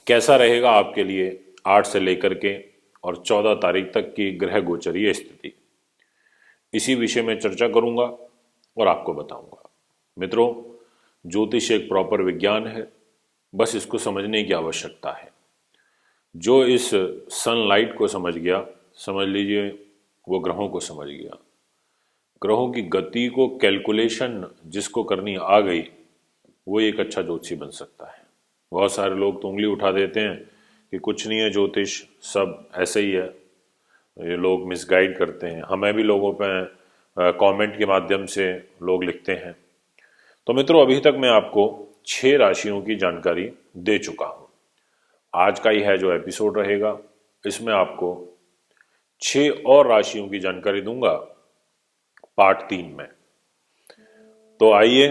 कैसा रहेगा आपके लिए 8 से लेकर के और 14 तारीख तक की ग्रह गोचरीय स्थिति, इसी विषय में चर्चा करूंगा और आपको बताऊंगा। मित्रों, ज्योतिष एक प्रॉपर विज्ञान है, बस इसको समझने की आवश्यकता है। जो इस सनलाइट को समझ गया, समझ लीजिए वो ग्रहों को समझ गया। ग्रहों की गति को कैलकुलेशन जिसको करनी आ गई, वो एक अच्छा ज्योतिषी बन सकता है। बहुत सारे लोग तो उंगली उठा देते हैं कि कुछ नहीं है ज्योतिष, सब ऐसे ही है। ये लोग मिसगाइड करते हैं, हमें भी लोगों पे कमेंट के माध्यम से लोग लिखते हैं। तो मित्रों, अभी तक मैं आपको 6 राशियों की जानकारी दे चुका हूं। आज का ही है जो एपिसोड रहेगा, इसमें आपको 6 और राशियों की जानकारी दूंगा पार्ट 3 में। तो आइए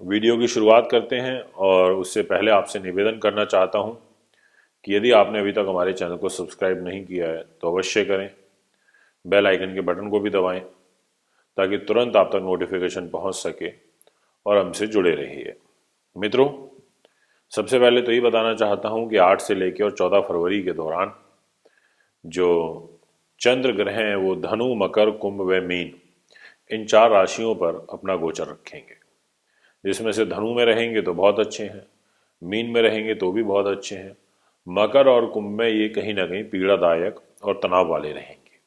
वीडियो की शुरुआत करते हैं, और उससे पहले आपसे निवेदन करना चाहता हूं कि यदि आपने अभी तक हमारे चैनल को सब्सक्राइब नहीं किया है तो अवश्य करें। बेल आइकन के बटन को भी दबाएं ताकि तुरंत आप तक नोटिफिकेशन पहुंच सके और हमसे जुड़े रहिए। मित्रों, सबसे पहले तो ये बताना चाहता हूं कि 8 से लेकर और 14 फरवरी के दौरान जो चंद्र ग्रह हैं वो धनु, मकर, कुंभ व मीन, इन 4 राशियों पर अपना गोचर रखेंगे। जिसमें से धनु में रहेंगे तो बहुत अच्छे हैं, मीन में रहेंगे तो भी बहुत अच्छे हैं, मकर और कुंभ में ये कहीं ना कहीं पीड़ादायक और तनाव वाले रहेंगे।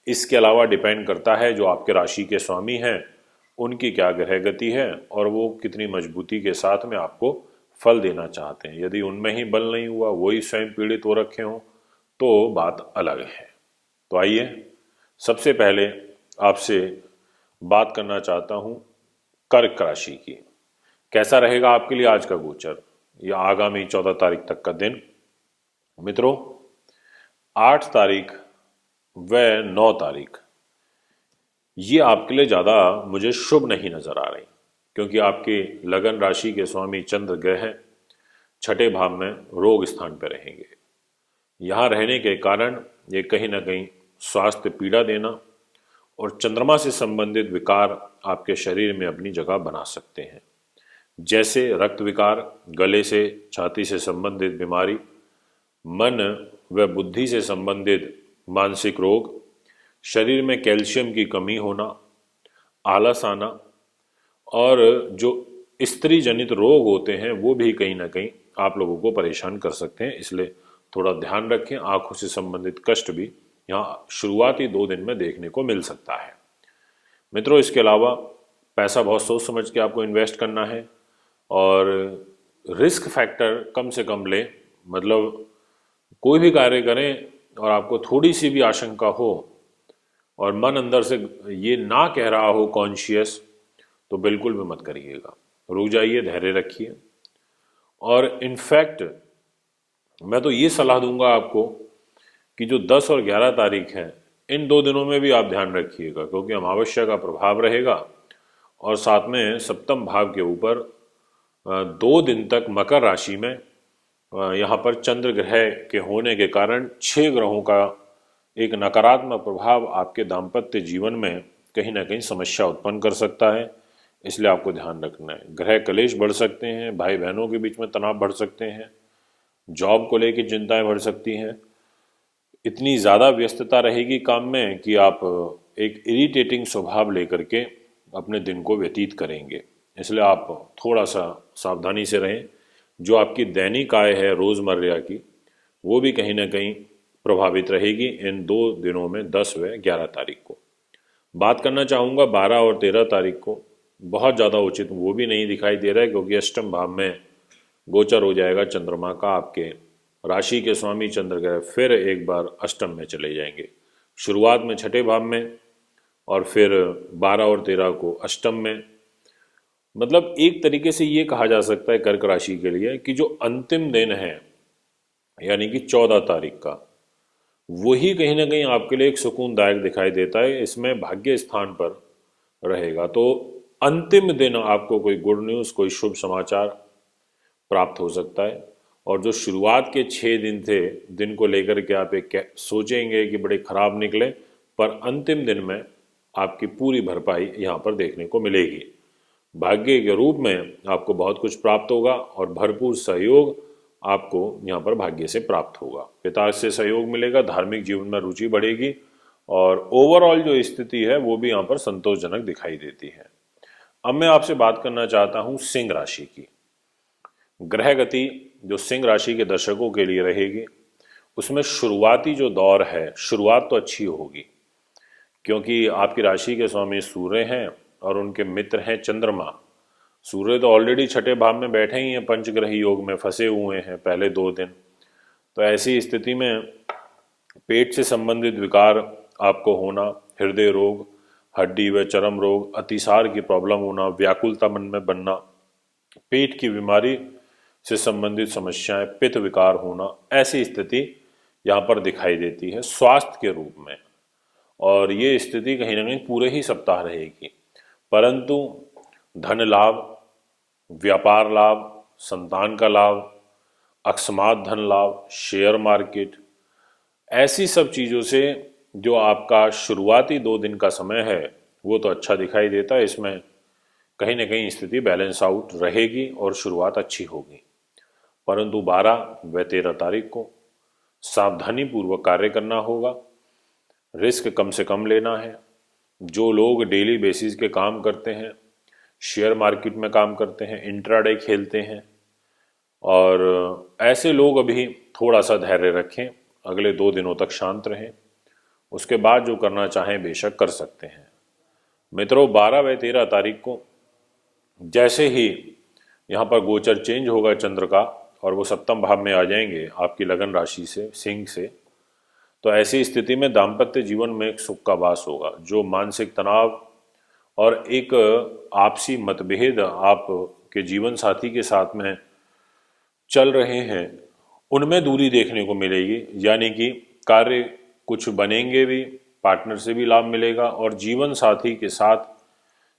इसके अलावा डिपेंड करता है जो आपके राशि के स्वामी हैं उनकी क्या ग्रह गति है और वो कितनी मजबूती के साथ में आपको फल देना चाहते हैं। यदि उनमें ही बल नहीं हुआ, वही स्वयं पीड़ित हो रखे हों, तो बात अलग है। तो आइए सबसे पहले आपसे बात करना चाहता हूं कर्क राशि की। कैसा रहेगा आपके लिए आज का गोचर या आगामी 14 तारीख तक का दिन। मित्रों, 8 तारीख व 9 तारीख ये आपके लिए ज़्यादा मुझे शुभ नहीं नजर आ रही, क्योंकि आपके लगन राशि के स्वामी चंद्र ग्रह 6ठे भाव में रोग स्थान पर रहेंगे। यहाँ रहने के कारण ये कहीं ना कहीं स्वास्थ्य पीड़ा देना और चंद्रमा से संबंधित विकार आपके शरीर में अपनी जगह बना सकते हैं, जैसे रक्त विकार, गले से छाती से संबंधित बीमारी, मन व बुद्धि से संबंधित मानसिक रोग, शरीर में कैल्शियम की कमी होना, आलस आना, और जो स्त्री जनित रोग होते हैं वो भी कहीं ना कहीं आप लोगों को परेशान कर सकते हैं। इसलिए थोड़ा ध्यान रखें। आंखों से संबंधित कष्ट भी यहाँ शुरुआती 2 दिन में देखने को मिल सकता है। मित्रों, इसके अलावा पैसा बहुत सोच समझ के आपको इन्वेस्ट करना है और रिस्क फैक्टर कम से कम लें। मतलब कोई भी कार्य करें और आपको थोड़ी सी भी आशंका हो और मन अंदर से ये ना कह रहा हो कॉन्शियस, तो बिल्कुल भी मत करिएगा। रुक जाइए, धैर्य रखिए। और इनफैक्ट मैं तो ये सलाह दूंगा आपको कि जो 10 और 11 तारीख है, इन 2 दिनों में भी आप ध्यान रखिएगा, क्योंकि अमावस्या का प्रभाव रहेगा और साथ में सप्तम भाव के ऊपर 2 दिन तक मकर राशि में यहाँ पर चंद्र ग्रह के होने के कारण 6 ग्रहों का एक नकारात्मक प्रभाव आपके दाम्पत्य जीवन में कहीं ना कहीं समस्या उत्पन्न कर सकता है। इसलिए आपको ध्यान रखना है। ग्रह कलेश बढ़ सकते हैं, भाई बहनों के बीच में तनाव बढ़ सकते हैं, जॉब को लेकर चिंताएं बढ़ सकती हैं। इतनी ज़्यादा व्यस्तता रहेगी काम में कि आप एक इरिटेटिंग स्वभाव लेकर के अपने दिन को व्यतीत करेंगे। इसलिए आप थोड़ा सा सावधानी से रहें। जो आपकी दैनिक आय है रोज़मर्रा की, वो भी कहीं ना कहीं प्रभावित रहेगी इन 2 दिनों में, 10 व 11 तारीख को। बात करना चाहूँगा 12 और 13 तारीख को। बहुत ज़्यादा उचित वो भी नहीं दिखाई दे रहा है, क्योंकि अष्टम भाव में गोचर हो जाएगा चंद्रमा का। आपके राशि के स्वामी चंद्र ग्रह फिर एक बार अष्टम में चले जाएंगे। शुरुआत में 6ठे भाव में और फिर 12 और 13 को अष्टम में। मतलब एक तरीके से ये कहा जा सकता है कर्क राशि के लिए कि जो अंतिम दिन है यानी कि 14 तारीख का, वही कहीं ना कहीं आपके लिए एक सुकूनदायक दिखाई देता है। इसमें भाग्य स्थान पर रहेगा, तो अंतिम दिन आपको कोई गुड न्यूज़, कोई शुभ समाचार प्राप्त हो सकता है। और जो शुरुआत के 6 दिन थे, दिन को लेकर के आप एक सोचेंगे कि बड़े खराब निकले, पर अंतिम दिन में आपकी पूरी भरपाई यहाँ पर देखने को मिलेगी। भाग्य के रूप में आपको बहुत कुछ प्राप्त होगा और भरपूर सहयोग आपको यहाँ पर भाग्य से प्राप्त होगा। पिता से सहयोग मिलेगा, धार्मिक जीवन में रुचि बढ़ेगी और ओवरऑल जो स्थिति है वो भी यहाँ पर संतोषजनक दिखाई देती है। अब मैं आपसे बात करना चाहता हूँ सिंह राशि की। ग्रह गति जो सिंह राशि के दर्शकों के लिए रहेगी, उसमें शुरुआती जो दौर है, शुरुआत तो अच्छी होगी क्योंकि आपकी राशि के स्वामी सूर्य हैं और उनके मित्र हैं चंद्रमा। सूर्य तो ऑलरेडी छठे भाव में बैठे ही हैं, पंचग्रही योग में फंसे हुए हैं पहले 2 दिन। तो ऐसी स्थिति में पेट से संबंधित विकार आपको होना, हृदय रोग, हड्डी व चर्म रोग, अतिसार की प्रॉब्लम होना, व्याकुलता मन में बनना, पेट की बीमारी से संबंधित समस्याएं, पित्त विकार होना, ऐसी स्थिति यहाँ पर दिखाई देती है स्वास्थ्य के रूप में। और ये स्थिति कहीं ना कहीं पूरे ही सप्ताह रहेगी। परंतु धन लाभ, व्यापार लाभ, संतान का लाभ, अकस्मात धन लाभ, शेयर मार्केट, ऐसी सब चीज़ों से जो आपका शुरुआती 2 दिन का समय है वो तो अच्छा दिखाई देता है। इसमें कहीं ना कहीं स्थिति बैलेंस आउट रहेगी और शुरुआत अच्छी होगी। परंतु 12 व 13 तारीख को सावधानी पूर्वक कार्य करना होगा, रिस्क कम से कम लेना है। जो लोग डेली बेसिस के काम करते हैं, शेयर मार्केट में काम करते हैं, इंट्राडे खेलते हैं, और ऐसे लोग अभी थोड़ा सा धैर्य रखें, अगले 2 दिनों तक शांत रहें, उसके बाद जो करना चाहें बेशक कर सकते हैं। मित्रों, 12 व 13 तारीख को जैसे ही यहाँ पर गोचर चेंज होगा चंद्र का और वो सप्तम भाव में आ जाएंगे आपकी लगन राशि से, सिंह से, तो ऐसी स्थिति में दाम्पत्य जीवन में एक सुख का वास होगा। जो मानसिक तनाव और एक आपसी मतभेद आपके जीवन साथी के साथ में चल रहे हैं, उनमें दूरी देखने को मिलेगी। यानी कि कार्य कुछ बनेंगे भी, पार्टनर से भी लाभ मिलेगा और जीवन साथी के साथ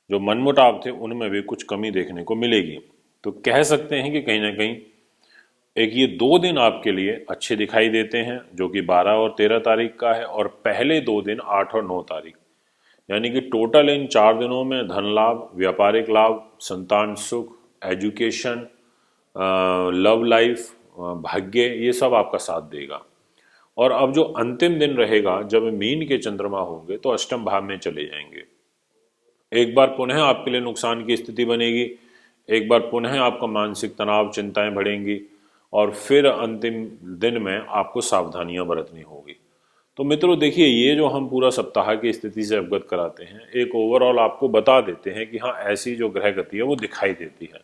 जो मनमुटाव थे उनमें भी कुछ कमी देखने को मिलेगी। तो कह सकते हैं कि कहीं ना कहीं एक ये 2 दिन आपके लिए अच्छे दिखाई देते हैं, जो कि 12 और 13 तारीख का है, और पहले 2 दिन 8 और 9 तारीख, यानी कि टोटल इन 4 दिनों में धन लाभ, व्यापारिक लाभ, संतान सुख, एजुकेशन, लव लाइफ, भाग्य, ये सब आपका साथ देगा। और अब जो अंतिम दिन रहेगा जब मीन के चंद्रमा होंगे तो अष्टम भाव में चले जाएंगे। एक बार पुनः आपके लिए नुकसान की स्थिति बनेगी, एक बार पुनः आपका मानसिक तनाव, चिंताएं बढ़ेंगी और फिर अंतिम दिन में आपको सावधानियां बरतनी होगी। तो मित्रों देखिए, ये जो हम पूरा सप्ताह की स्थिति से अवगत कराते हैं, एक ओवरऑल आपको बता देते हैं कि हाँ ऐसी जो ग्रह गति है वो दिखाई देती है।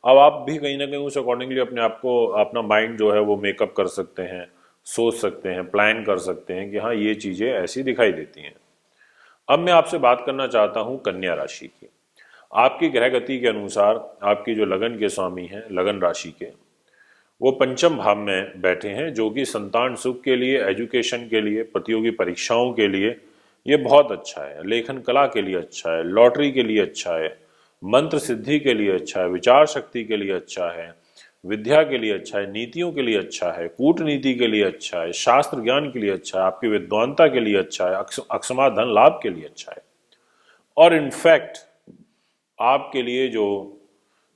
अब आप भी कहीं ना कहीं उस अकॉर्डिंगली अपने आप को, अपना माइंड जो है वो मेकअप कर सकते हैं, सोच सकते हैं, प्लान कर सकते हैं कि हाँ ये चीज़ें ऐसी दिखाई देती हैं। अब मैं आपसे बात करना चाहता हूँ कन्या राशि की। आपकी ग्रह गति के अनुसार आपकी जो लगन के स्वामी हैं, लगन राशि के, वो पंचम भाव में बैठे हैं, जो कि संतान सुख के लिए, एजुकेशन के लिए, प्रतियोगी परीक्षाओं के लिए ये बहुत अच्छा है, लेखन कला के लिए अच्छा है, लॉटरी के लिए अच्छा है, मंत्र सिद्धि के लिए अच्छा है, विचार शक्ति के लिए अच्छा है, विद्या के लिए अच्छा है, नीतियों के लिए अच्छा है, कूटनीति के लिए अच्छा है, शास्त्र ज्ञान के लिए अच्छा है, आपकी विद्वानता के लिए अच्छा है, अकस्मात धन लाभ के लिए अच्छा है। और इनफैक्ट आपके लिए जो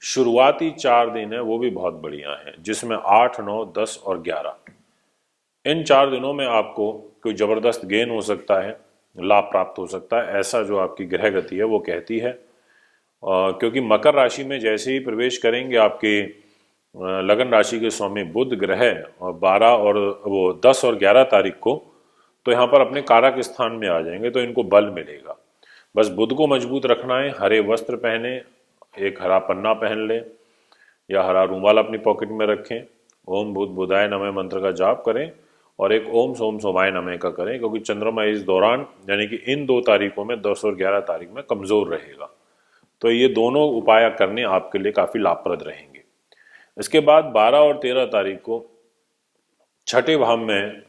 शुरुआती 4 दिन है वो भी बहुत बढ़िया है, जिसमें 8, 9, 10 और 11, इन 4 दिनों में आपको कोई जबरदस्त गेन हो सकता है, लाभ प्राप्त हो सकता है, ऐसा जो आपकी ग्रह गति है वो कहती है। क्योंकि मकर राशि में जैसे ही प्रवेश करेंगे आपके लगन राशि के स्वामी बुध ग्रह, और 12 और वो 10 और 11 तारीख को तो यहाँ पर अपने कारक स्थान में आ जाएंगे, तो इनको बल मिलेगा। बस बुध को मजबूत रखना है, हरे वस्त्र पहने, एक हरा पन्ना पहन लें या हरा रूमाल अपनी पॉकेट में रखें, ओम भूत बुधाय नमः मंत्र का जाप करें और एक ओम सोम सोमाय नमः का करें, क्योंकि चंद्रमा इस दौरान यानी कि इन 2 तारीखों में 10 और 11 तारीख में कमजोर रहेगा। तो ये दोनों उपाय करने आपके लिए काफी लाभप्रद रहेंगे। इसके बाद 12 और 13 तारीख को छठे भाव में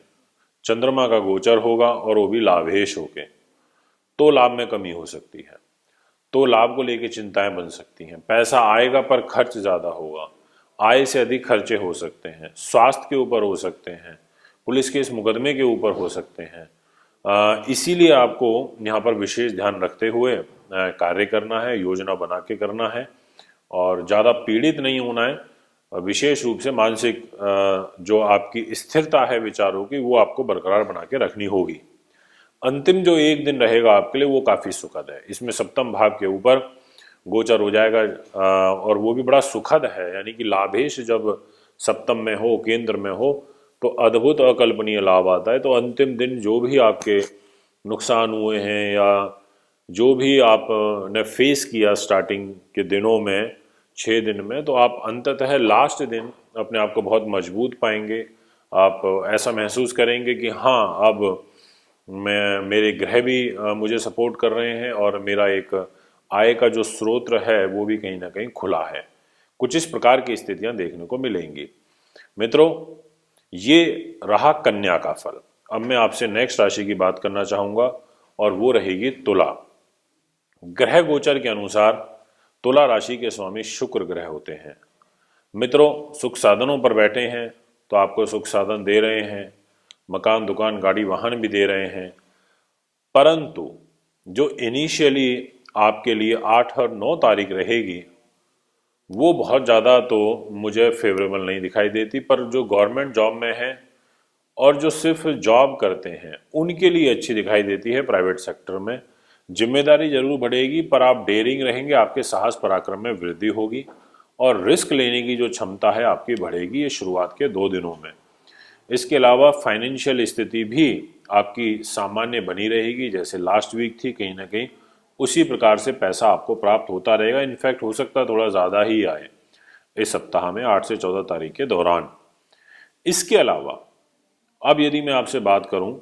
चंद्रमा का गोचर होगा और वो भी लाभेश होके, तो लाभ में कमी हो सकती है, तो लाभ को लेकर चिंताएं बन सकती हैं। पैसा आएगा पर खर्च ज़्यादा होगा, आय से अधिक खर्चे हो सकते हैं, स्वास्थ्य के ऊपर हो सकते हैं, पुलिस के इस मुकदमे के ऊपर हो सकते हैं। इसीलिए आपको यहाँ पर विशेष ध्यान रखते हुए कार्य करना है, योजना बना के करना है और ज़्यादा पीड़ित नहीं होना है। विशेष रूप से मानसिक जो आपकी स्थिरता है विचारों की, वो आपको बरकरार बना के रखनी होगी। अंतिम जो एक दिन रहेगा आपके लिए वो काफी सुखद है। इसमें सप्तम भाव के ऊपर गोचर हो जाएगा और वो भी बड़ा सुखद है, यानी कि लाभेश जब सप्तम में हो, केंद्र में हो, तो अद्भुत अकल्पनीय लाभ आता है। तो अंतिम दिन जो भी आपके नुकसान हुए हैं या जो भी आपने फेस किया स्टार्टिंग के दिनों में, 6 दिन में, तो आप अंततः लास्ट दिन अपने आप को बहुत मजबूत पाएंगे। आप ऐसा महसूस करेंगे कि हाँ, अब मेरे ग्रह भी मुझे सपोर्ट कर रहे हैं और मेरा एक आय का जो स्रोत है वो भी कहीं ना कहीं खुला है। कुछ इस प्रकार की स्थितियां देखने को मिलेंगी। मित्रों, ये रहा कन्या का फल। अब मैं आपसे नेक्स्ट राशि की बात करना चाहूंगा और वो रहेगी तुला। ग्रह गोचर के अनुसार तुला राशि के स्वामी शुक्र ग्रह होते हैं। मित्रों, सुख साधनों पर बैठे हैं तो आपको सुख साधन दे रहे हैं, मकान, दुकान, गाड़ी, वाहन भी दे रहे हैं, परंतु जो इनिशियली आपके लिए 8 और 9 तारीख रहेगी वो बहुत ज़्यादा तो मुझे फेवरेबल नहीं दिखाई देती। पर जो गवर्नमेंट जॉब में है और जो सिर्फ जॉब करते हैं उनके लिए अच्छी दिखाई देती है। प्राइवेट सेक्टर में जिम्मेदारी जरूर बढ़ेगी, पर आप डेयरिंग रहेंगे, आपके साहस पराक्रम में वृद्धि होगी और रिस्क लेने की जो क्षमता है आपकी बढ़ेगी, ये शुरुआत के 2 दिनों में। इसके अलावा फाइनेंशियल स्थिति भी आपकी सामान्य बनी रहेगी, जैसे लास्ट वीक थी, कहीं ना कहीं उसी प्रकार से पैसा आपको प्राप्त होता रहेगा। इनफैक्ट हो सकता है थोड़ा ज़्यादा ही आए इस सप्ताह में, 8 से 14 तारीख के दौरान। इसके अलावा अब यदि मैं आपसे बात करूं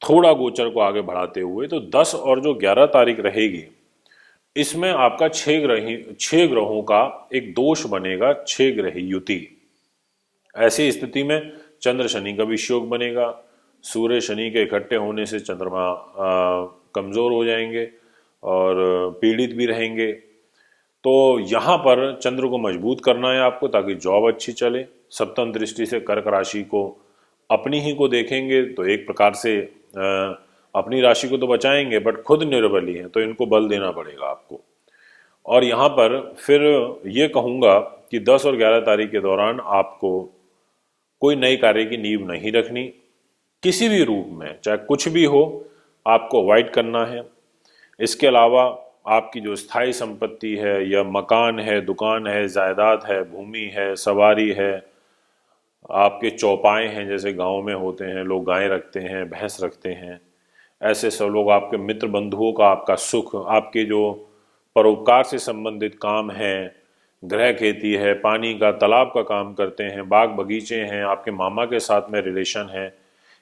थोड़ा गोचर को आगे बढ़ाते हुए, तो 10 और जो 11 तारीख रहेगी, इसमें आपका 6 ग्रहों का एक दोष बनेगा, 6 ग्रही युति। ऐसी स्थिति में चंद्र शनि का भी योग बनेगा। सूर्य शनि के इकट्ठे होने से चंद्रमा कमजोर हो जाएंगे और पीड़ित भी रहेंगे। तो यहाँ पर चंद्र को मजबूत करना है आपको ताकि जॉब अच्छी चले। सप्तम दृष्टि से कर्क राशि को अपनी ही को देखेंगे तो एक प्रकार से अपनी राशि को तो बचाएंगे, बट खुद निर्बली है तो इनको बल देना पड़ेगा आपको। और यहाँ पर फिर ये कहूँगा कि 10 और 11 तारीख के दौरान आपको कोई नई कार्य की नींव नहीं रखनी, किसी भी रूप में चाहे कुछ भी हो आपको अवॉइड करना है। इसके अलावा आपकी जो स्थायी संपत्ति है या मकान है, दुकान है, जायदाद है, भूमि है, सवारी है, आपके चौपाए हैं, जैसे गांव में होते हैं लोग, गायें रखते हैं, भैंस रखते हैं, ऐसे सब लोग, आपके मित्र बंधुओं का आपका सुख, आपके जो परोपकार से संबंधित काम हैं, गृह खेती है, पानी का तालाब का काम करते हैं, बाग बगीचे हैं, आपके मामा के साथ में रिलेशन है,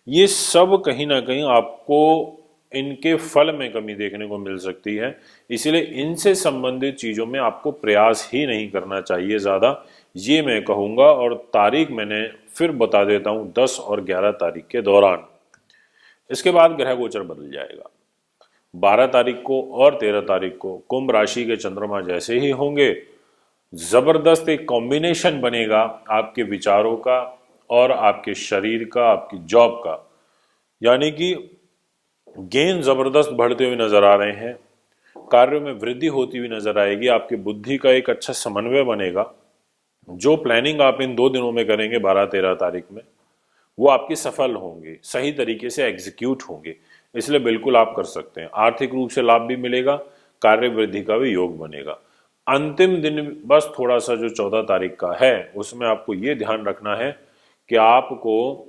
ये सब कहीं ना कहीं आपको इनके फल में कमी देखने को मिल सकती है। इसलिए इनसे संबंधित चीज़ों में आपको प्रयास ही नहीं करना चाहिए ज़्यादा, ये मैं कहूँगा। और तारीख मैंने फिर बता देता हूँ, 10 और 11 तारीख के दौरान। इसके बाद ग्रह गोचर बदल जाएगा। 12 तारीख को और 13 तारीख को कुंभ राशि के चंद्रमा जैसे ही होंगे, जबरदस्त एक कॉम्बिनेशन बनेगा आपके विचारों का और आपके शरीर का, आपकी जॉब का, यानी कि गेन जबरदस्त बढ़ते हुए नजर आ रहे हैं, कार्यों में वृद्धि होती हुई नजर आएगी, आपकी बुद्धि का एक अच्छा समन्वय बनेगा। जो प्लानिंग आप इन 2 दिनों में करेंगे 12-13 तारीख में, वो आपकी सफल होंगे, सही तरीके से एग्जीक्यूट होंगे, इसलिए बिल्कुल आप कर सकते हैं। आर्थिक रूप से लाभ भी मिलेगा, कार्य वृद्धि का भी योग बनेगा। अंतिम दिन बस थोड़ा सा जो 14 तारीख का है उसमें आपको ये ध्यान रखना है कि आपको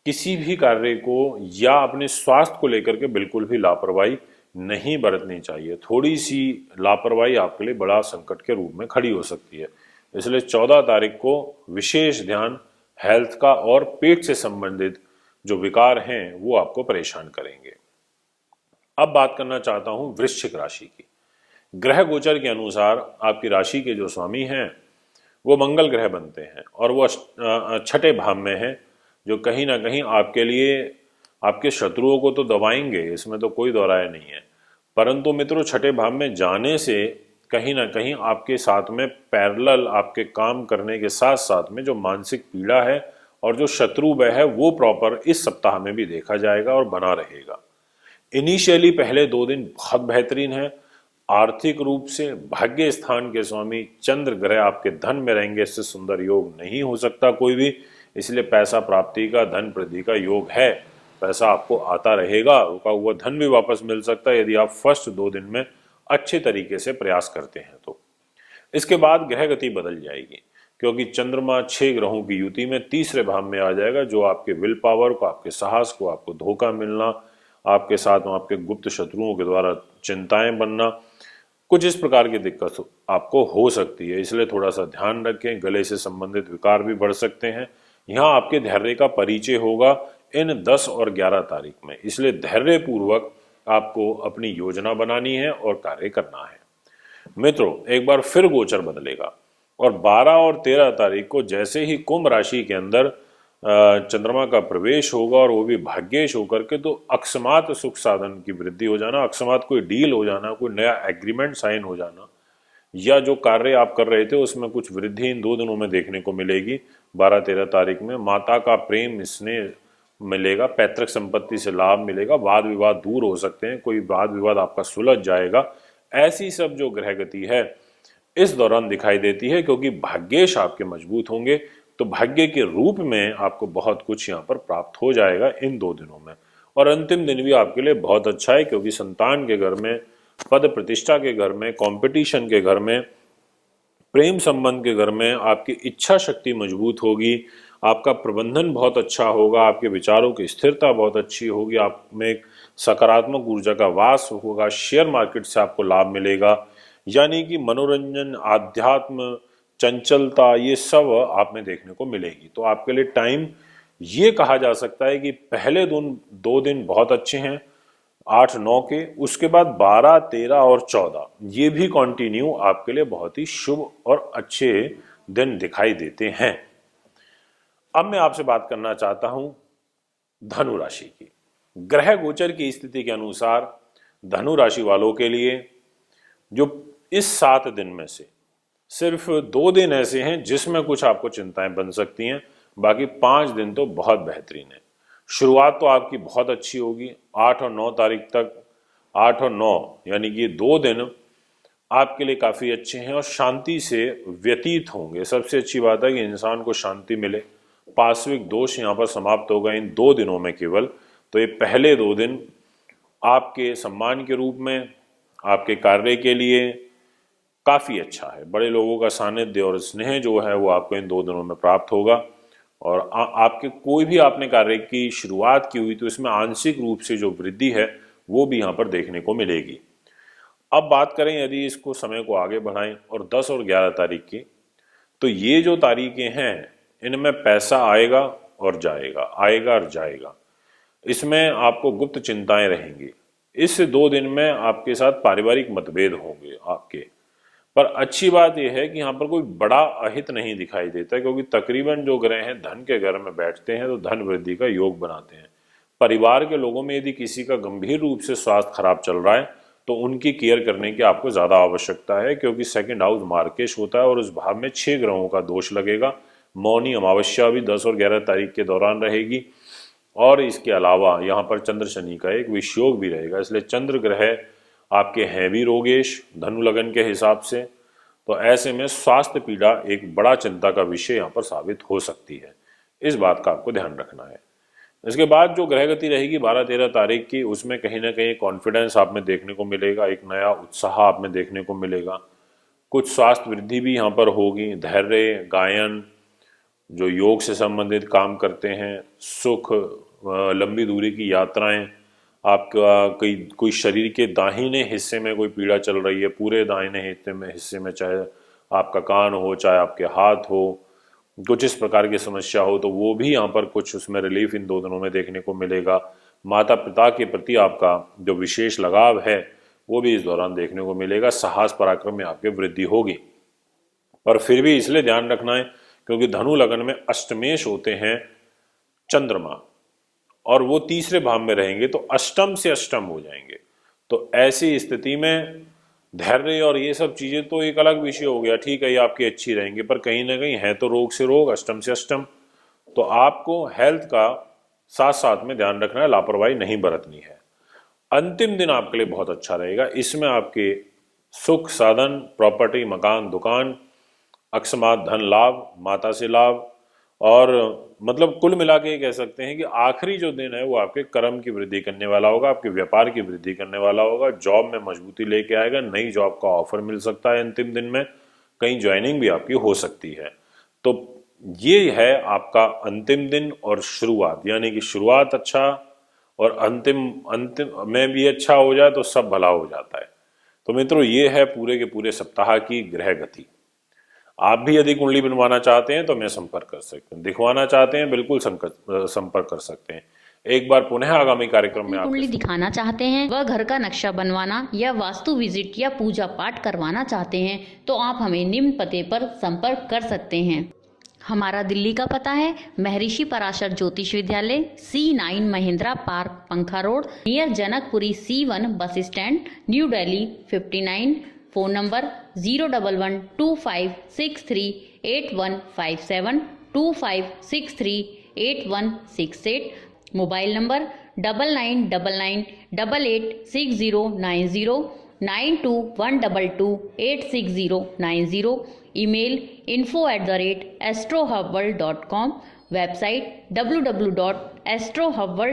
किसी भी कार्य को या अपने स्वास्थ्य को लेकर के बिल्कुल भी लापरवाही नहीं बरतनी चाहिए। थोड़ी सी लापरवाही आपके लिए बड़ा संकट के रूप में खड़ी हो सकती है, इसलिए 14 तारीख को विशेष ध्यान हेल्थ का और पेट से संबंधित जो विकार हैं वो आपको परेशान करेंगे। अब बात करना चाहता हूं वृश्चिक राशि की। ग्रह गोचर के अनुसार आपकी राशि के जो स्वामी हैं वो मंगल ग्रह बनते हैं और वो 6ठे भाव में है, जो कहीं ना कहीं आपके लिए आपके शत्रुओं को तो दबाएंगे, इसमें तो कोई दो राय नहीं है। परंतु मित्रों, 6ठे भाव में जाने से कहीं ना कहीं आपके साथ में पैरेलल आपके काम करने के साथ साथ में जो मानसिक पीड़ा है और जो शत्रु भय है वो प्रॉपर इस सप्ताह में भी देखा जाएगा और बना रहेगा। इनिशियली पहले 2 दिन बहुत बेहतरीन है, आर्थिक रूप से भाग्य स्थान के स्वामी चंद्र ग्रह आपके धन में रहेंगे, इससे सुंदर योग नहीं हो सकता कोई भी। इसलिए पैसा प्राप्ति का, धन वृद्धि का योग है। पैसा आपको आता रहेगा, रुका हुआ धन भी वापस मिल सकता है यदि आप फर्स्ट 2 दिन में अच्छे तरीके से प्रयास करते हैं तो। इसके बाद ग्रह गति बदल जाएगी, क्योंकि चंद्रमा 6 ग्रहों की युति में तीसरे भाव में आ जाएगा, जो आपके विल पावर को, आपके साहस को, आपको धोखा मिलना, आपके साथ में आपके गुप्त शत्रुओं के द्वारा चिंताएं बनना, कुछ इस प्रकार की दिक्कत आपको हो सकती है। इसलिए थोड़ा सा ध्यान रखें। गले से संबंधित विकार भी बढ़ सकते हैं। यहाँ आपके धैर्य का परिचय होगा इन 10 और 11 तारीख में, इसलिए धैर्य पूर्वक आपको अपनी योजना बनानी है और कार्य करना है। मित्रों, एक बार फिर गोचर बदलेगा और 12 और 13 तारीख को जैसे ही कुंभ राशि के अंदर चंद्रमा का प्रवेश होगा और वो भी भाग्येश होकर के, तो अकस्मात सुख साधन की वृद्धि हो जाना, अकस्मात कोई डील हो जाना, कोई नया एग्रीमेंट साइन हो जाना, या जो कार्य आप कर रहे थे उसमें कुछ वृद्धि इन 2 दिनों में देखने को मिलेगी। 12-13 तारीख में माता का प्रेम स्नेह मिलेगा, पैतृक संपत्ति से लाभ मिलेगा, वाद विवाद दूर हो सकते हैं, कोई वाद विवाद आपका सुलझ जाएगा। ऐसी सब जो ग्रह गति है इस दौरान दिखाई देती है, क्योंकि भाग्येश आपके मजबूत होंगे, तो भाग्य के रूप में आपको बहुत कुछ यहाँ पर प्राप्त हो जाएगा इन 2 दिनों में। और अंतिम दिन भी आपके लिए बहुत अच्छा है, क्योंकि संतान के घर में, पद प्रतिष्ठा के घर में, कंपटीशन के घर में, प्रेम संबंध के घर में आपकी इच्छा शक्ति मजबूत होगी, आपका प्रबंधन बहुत अच्छा होगा, आपके विचारों की स्थिरता बहुत अच्छी होगी, आप में एक सकारात्मक ऊर्जा का वास होगा, शेयर मार्केट से आपको लाभ मिलेगा। यानी कि मनोरंजन, आध्यात्म, चंचलता, ये सब आप में देखने को मिलेगी। तो आपके लिए टाइम ये कहा जा सकता है कि पहले 2 दिन बहुत अच्छे हैं 8-9 के, उसके बाद 12, 13 और 14 ये भी कंटिन्यू आपके लिए बहुत ही शुभ और अच्छे दिन दिखाई देते हैं। अब मैं आपसे बात करना चाहता हूं धनु राशि की। ग्रह गोचर की स्थिति के अनुसार धनु राशि वालों के लिए जो इस 7 दिन में से सिर्फ 2 दिन ऐसे हैं जिसमें कुछ आपको चिंताएं बन सकती हैं, बाकी 5 दिन तो बहुत बेहतरीन है। शुरुआत तो आपकी बहुत अच्छी होगी 8 और 9 तारीख तक। 8 और 9 यानी कि 2 दिन आपके लिए काफ़ी अच्छे हैं और शांति से व्यतीत होंगे। सबसे अच्छी बात है कि इंसान को शांति मिले, पार्श्विक दोष यहाँ पर समाप्त होगा इन 2 दिनों में केवल। तो ये पहले 2 दिन आपके सम्मान के रूप में, आपके कार्य के लिए काफ़ी अच्छा है। बड़े लोगों का सानिध्य और स्नेह जो है वो आपको इन 2 दिनों में प्राप्त होगा। और आपके कोई भी आपने कार्य की शुरुआत की हुई तो इसमें आंशिक रूप से जो वृद्धि है वो भी यहाँ पर देखने को मिलेगी। अब बात करें यदि इसको समय को आगे बढ़ाएं और 10 और 11 तारीख की, तो ये जो तारीखें हैं इनमें पैसा आएगा और जाएगा, आएगा और जाएगा। इसमें आपको गुप्त चिंताएं रहेंगी। इस 2 दिन में आपके साथ पारिवारिक मतभेद होंगे आपके, पर अच्छी बात यह है कि यहाँ पर कोई बड़ा अहित नहीं दिखाई देता, क्योंकि तकरीबन जो ग्रह हैं धन के घर में बैठते हैं तो धन वृद्धि का योग बनाते हैं। परिवार के लोगों में यदि किसी का गंभीर रूप से स्वास्थ्य खराब चल रहा है तो उनकी केयर करने की आपको ज़्यादा आवश्यकता है, क्योंकि सेकंड हाउस मार्केश होता है और उस भाव में 6 ग्रहों का दोष लगेगा। मौनी अमावस्या भी 10 और 11 तारीख के दौरान रहेगी, और इसके अलावा यहाँ पर चंद्र शनि का एक विषयोग भी रहेगा। इसलिए चंद्र ग्रह आपके हैं भी रोगेश धनु लगन के हिसाब से, तो ऐसे में स्वास्थ्य पीड़ा एक बड़ा चिंता का विषय यहाँ पर साबित हो सकती है। इस बात का आपको ध्यान रखना है। इसके बाद जो ग्रह गति रहेगी 12-13 तारीख की, उसमें कहीं ना कहीं कॉन्फिडेंस आप में देखने को मिलेगा, एक नया उत्साह आप में देखने को मिलेगा। कुछ स्वास्थ्य वृद्धि भी यहाँ पर होगी। धैर्य, गायन, जो योग से संबंधित काम करते हैं, सुख, लंबी दूरी की यात्राएं, आपका कोई शरीर के दाहिने हिस्से में कोई पीड़ा चल रही है, पूरे दाहिने हिस्से में चाहे आपका कान हो, चाहे आपके हाथ हो, कुछ इस प्रकार की समस्या हो, तो वो भी यहाँ पर कुछ उसमें रिलीफ इन 2 दिनों में देखने को मिलेगा। माता पिता के प्रति आपका जो विशेष लगाव है वो भी इस दौरान देखने को मिलेगा। साहस पराक्रम में आपके वृद्धि होगी, पर फिर भी इसलिए ध्यान रखना है क्योंकि धनु लगन में अष्टमेश होते हैं चंद्रमा, और वो तीसरे भाव में रहेंगे तो अष्टम से अष्टम हो जाएंगे। तो ऐसी स्थिति में धैर्य और ये सब चीजें तो एक अलग विषय हो गया, ठीक है ये आपकी अच्छी रहेंगे, पर कहीं ना कहीं है तो रोग से रोग, अष्टम से अष्टम। तो आपको हेल्थ का साथ साथ में ध्यान रखना है, लापरवाही नहीं बरतनी है। अंतिम दिन आपके लिए बहुत अच्छा रहेगा। इसमें आपके सुख साधन, प्रॉपर्टी, मकान, दुकान, अकस्मात धन लाभ, माता से लाभ, और मतलब कुल मिला के ये कह सकते हैं कि आखिरी जो दिन है वो आपके कर्म की वृद्धि करने वाला होगा, आपके व्यापार की वृद्धि करने वाला होगा, जॉब में मजबूती लेके आएगा, नई जॉब का ऑफर मिल सकता है अंतिम दिन में, कहीं ज्वाइनिंग भी आपकी हो सकती है। तो ये है आपका अंतिम दिन और शुरुआत, यानी कि शुरुआत अच्छा और अंतिम अंतिम में भी अच्छा हो जाए तो सब भला हो जाता है। तो मित्रों, ये है पूरे के पूरे सप्ताह की ग्रह गति। आप भी यदि कुंडली बनवाना चाहते हैं तो मैं संपर्क कर सकते हैं, दिखवाना चाहते हैं बिल्कुल संपर्क कर सकते हैं। एक बार पुनः आगामी कार्यक्रम में कुंडली दिखाना चाहते हैं, वह घर का नक्शा बनवाना या वास्तु विजिट या पूजा पाठ करवाना चाहते हैं तो आप हमें निम्न पते पर संपर्क कर सकते हैं। हमारा दिल्ली का पता है महर्षि पराशर ज्योतिष विद्यालय, C9 महिंद्रा पार्क, पंखा road, near Janakpuri, C1 bus stand, new Delhi 59। Phone number 01125638157, 25638168। Mobile number 9999886090, 9212286090। Email info@astrohubworld.com। Website www.astrohubworld